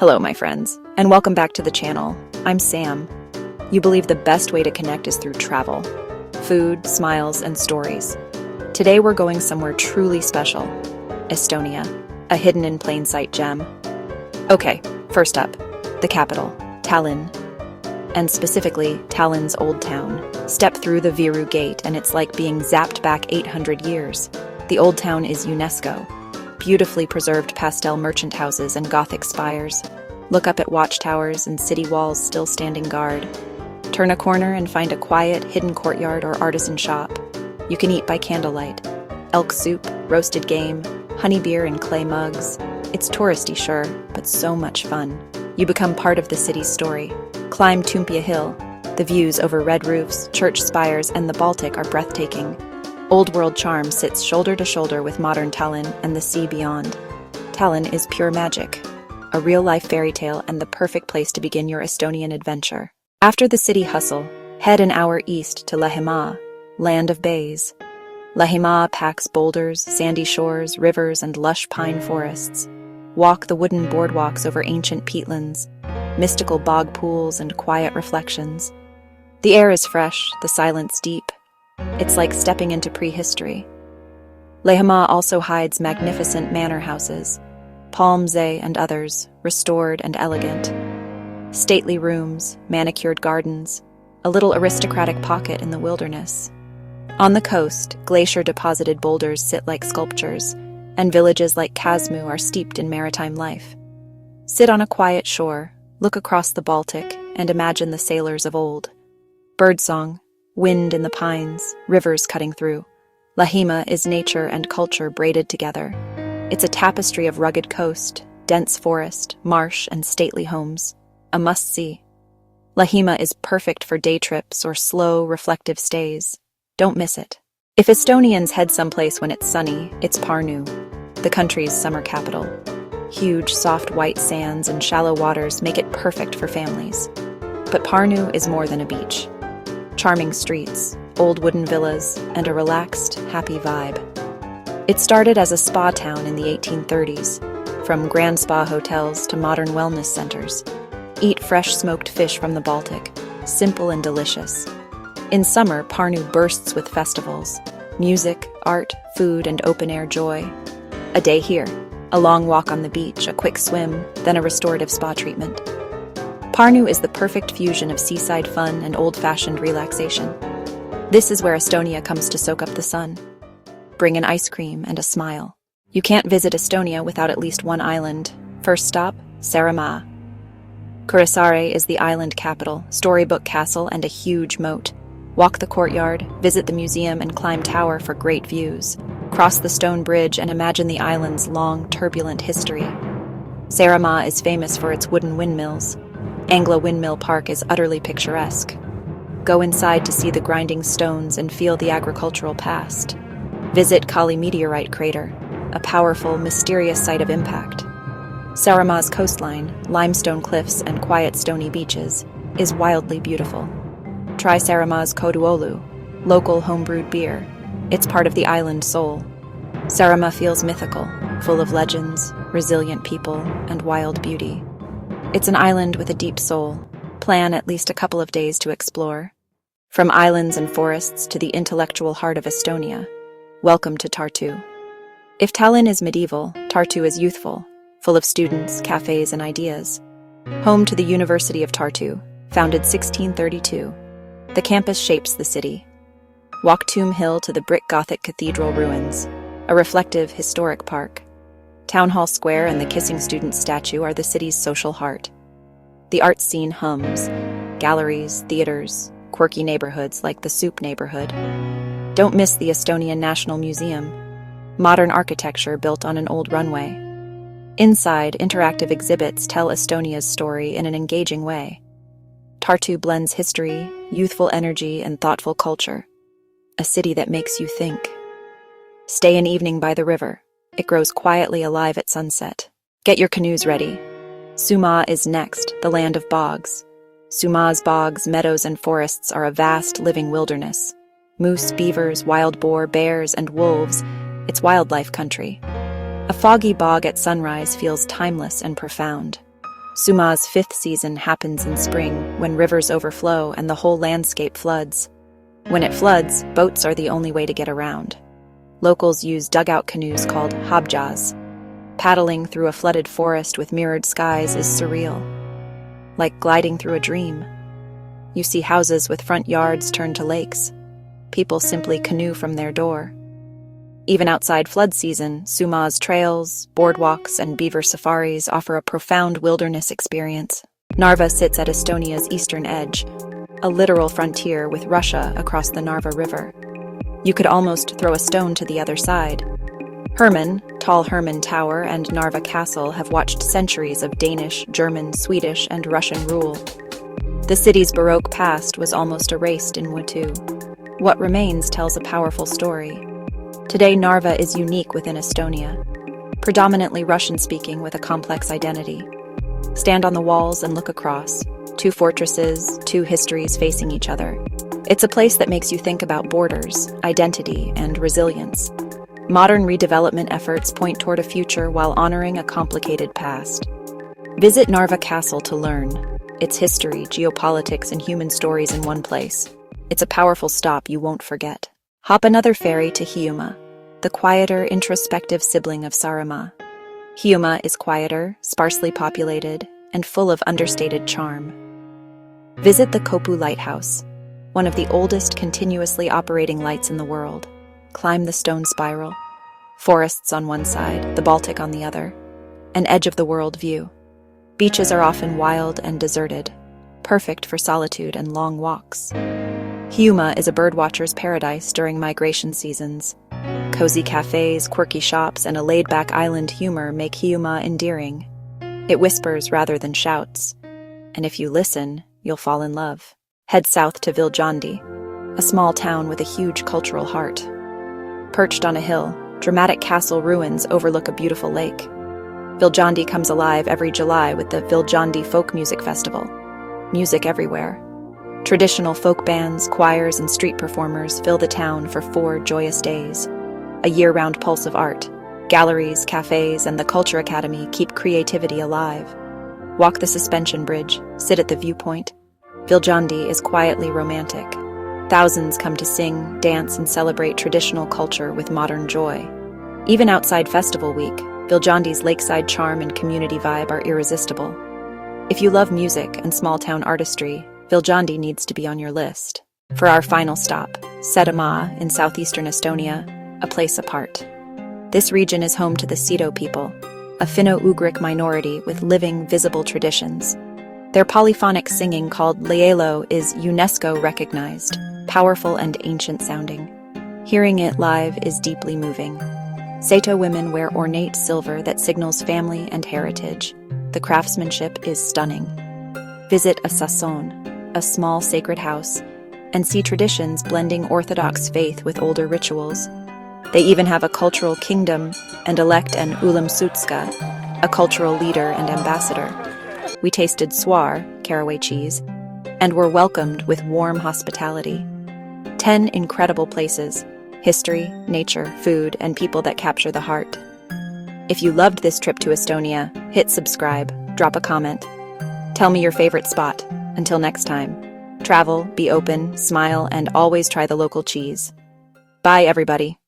Hello, my friends, and welcome back to the channel. I'm Sam. You believe the best way to connect is through travel, food, smiles, and stories. Today we're going somewhere truly special, Estonia, a hidden in plain sight gem. Okay, first up, the capital, Tallinn, and specifically Tallinn's Old Town. Step through the Viru Gate and it's like being zapped back 800 years. The Old Town is UNESCO. Beautifully preserved pastel merchant houses and Gothic spires. Look up at watchtowers and city walls still standing guard. Turn a corner and find a quiet, hidden courtyard or artisan shop. You can eat by candlelight. Elk soup, roasted game, honey beer in clay mugs. It's touristy, sure, but so much fun. You become part of the city's story. Climb Tumpia Hill. The views over red roofs, church spires, and the Baltic are breathtaking. Old world charm sits shoulder to shoulder with modern Tallinn and the sea beyond. Tallinn is pure magic, a real-life fairy tale and the perfect place to begin your Estonian adventure. After the city hustle, head an hour east to Lahemaa, land of bays. Lahemaa packs boulders, sandy shores, rivers, and lush pine forests. Walk the wooden boardwalks over ancient peatlands, mystical bog pools, and quiet reflections. The air is fresh, the silence deep. It's like stepping into prehistory. Lahemaa also hides magnificent manor houses, Palmsay and others, restored and elegant. Stately rooms, manicured gardens, a little aristocratic pocket in the wilderness. On the coast, glacier-deposited boulders sit like sculptures, and villages like Kasmu are steeped in maritime life. Sit on a quiet shore, look across the Baltic, and imagine the sailors of old. Birdsong, wind in the pines, rivers cutting through. Lahemaa is nature and culture braided together. It's a tapestry of rugged coast, dense forest, marsh, and stately homes. A must-see. Lahemaa is perfect for day trips or slow, reflective stays. Don't miss it. If Estonians head someplace when it's sunny, it's Pärnu, the country's summer capital. Huge, soft white sands and shallow waters make it perfect for families. But Pärnu is more than a beach. Charming streets, old wooden villas, and a relaxed, happy vibe. It started as a spa town in the 1830s, from grand spa hotels to modern wellness centers. Eat fresh smoked fish from the Baltic, simple and delicious. In summer, Pärnu bursts with festivals, music, art, food, and open-air joy. A day here, a long walk on the beach, a quick swim, then a restorative spa treatment. Pärnu is the perfect fusion of seaside fun and old-fashioned relaxation. This is where Estonia comes to soak up the sun. Bring an ice cream and a smile. You can't visit Estonia without at least one island. First stop, Saaremaa. Kuressaare is the island capital, storybook castle, and a huge moat. Walk the courtyard, visit the museum, and climb tower for great views. Cross the stone bridge and imagine the island's long, turbulent history. Saaremaa is famous for its wooden windmills. Anglo Windmill Park is utterly picturesque. Go inside to see the grinding stones and feel the agricultural past. Visit Kali meteorite crater, a powerful, mysterious site of impact. Saaremaa's coastline, limestone cliffs and quiet stony beaches, is wildly beautiful. Try Saaremaa's koduolu, local homebrewed beer. It's part of the island soul. Saaremaa feels mythical, full of legends, resilient people, and wild beauty. It's an island with a deep soul. Plan at least a couple of days to explore. From islands and forests to the intellectual heart of Estonia, welcome to Tartu. If Tallinn is medieval, Tartu is youthful, full of students, cafes, and ideas. Home to the University of Tartu, founded 1632. The campus shapes the city. Walk Tomb Hill to the brick Gothic cathedral ruins, a reflective, historic park. Town Hall Square and the Kissing Student statue are the city's social heart. The art scene hums, galleries, theaters, quirky neighborhoods like the Soup neighborhood. Don't miss the Estonian National Museum, modern architecture built on an old runway. Inside, interactive exhibits tell Estonia's story in an engaging way. Tartu blends history, youthful energy, and thoughtful culture. A city that makes you think. Stay an evening by the river. It grows quietly alive at sunset. Get your canoes ready. Soomaa is next, the land of bogs. Soomaa's bogs, meadows, and forests are a vast living wilderness. Moose, beavers, wild boar, bears, and wolves, it's wildlife country. A foggy bog at sunrise feels timeless and profound. Soomaa's fifth season happens in spring, when rivers overflow and the whole landscape floods. When it floods, boats are the only way to get around. Locals use dugout canoes called habjas. Paddling through a flooded forest with mirrored skies is surreal. Like gliding through a dream. You see houses with front yards turned to lakes. People simply canoe from their door. Even outside flood season, Soomaa's trails, boardwalks, and beaver safaris offer a profound wilderness experience. Narva sits at Estonia's eastern edge, a literal frontier with Russia across the Narva River. You could almost throw a stone to the other side. Tall Herman Tower, and Narva Castle have watched centuries of Danish, German, Swedish, and Russian rule. The city's Baroque past was almost erased in Watu. What remains tells a powerful story. Today, Narva is unique within Estonia, predominantly Russian-speaking with a complex identity. Stand on the walls and look across. Two fortresses, two histories facing each other. It's a place that makes you think about borders, identity, and resilience. Modern redevelopment efforts point toward a future while honoring a complicated past. Visit Narva Castle to learn. Its history, geopolitics, and human stories in one place. It's a powerful stop you won't forget. Hop another ferry to Hiiumaa, the quieter, introspective sibling of Saaremaa. Hiiumaa is quieter, sparsely populated, and full of understated charm. Visit the Kopu Lighthouse, one of the oldest continuously operating lights in the world. Climb the stone spiral. Forests on one side, the Baltic on the other. An edge-of-the-world view. Beaches are often wild and deserted, perfect for solitude and long walks. Hiiumaa is a birdwatcher's paradise during migration seasons. Cozy cafes, quirky shops, and a laid-back island humor make Hiiumaa endearing. It whispers rather than shouts. And if you listen, you'll fall in love. Head south to Viljandi, a small town with a huge cultural heart. Perched on a hill, dramatic castle ruins overlook a beautiful lake. Viljandi comes alive every July with the Viljandi Folk Music Festival. Music everywhere. Traditional folk bands, choirs, and street performers fill the town for 4 joyous days. A year-round pulse of art. Galleries, cafes, and the Culture Academy keep creativity alive. Walk the suspension bridge, sit at the viewpoint. Viljandi is quietly romantic. Thousands come to sing, dance, and celebrate traditional culture with modern joy. Even outside festival week, Viljandi's lakeside charm and community vibe are irresistible. If you love music and small-town artistry, Viljandi needs to be on your list. For our final stop, Setomaa in southeastern Estonia, a place apart. This region is home to the Seto people, a Finno-Ugric minority with living, visible traditions. Their polyphonic singing called lielo is UNESCO-recognized, powerful and ancient-sounding. Hearing it live is deeply moving. Seto women wear ornate silver that signals family and heritage. The craftsmanship is stunning. Visit a sason, a small sacred house, and see traditions blending Orthodox faith with older rituals. They even have a cultural kingdom and elect an ulamsutska, a cultural leader and ambassador. We tasted swar, caraway cheese, and were welcomed with warm hospitality. 10 incredible places, history, nature, food, and people that capture the heart. If you loved this trip to Estonia, hit subscribe, drop a comment. Tell me your favorite spot. Until next time, travel, be open, smile, and always try the local cheese. Bye, everybody.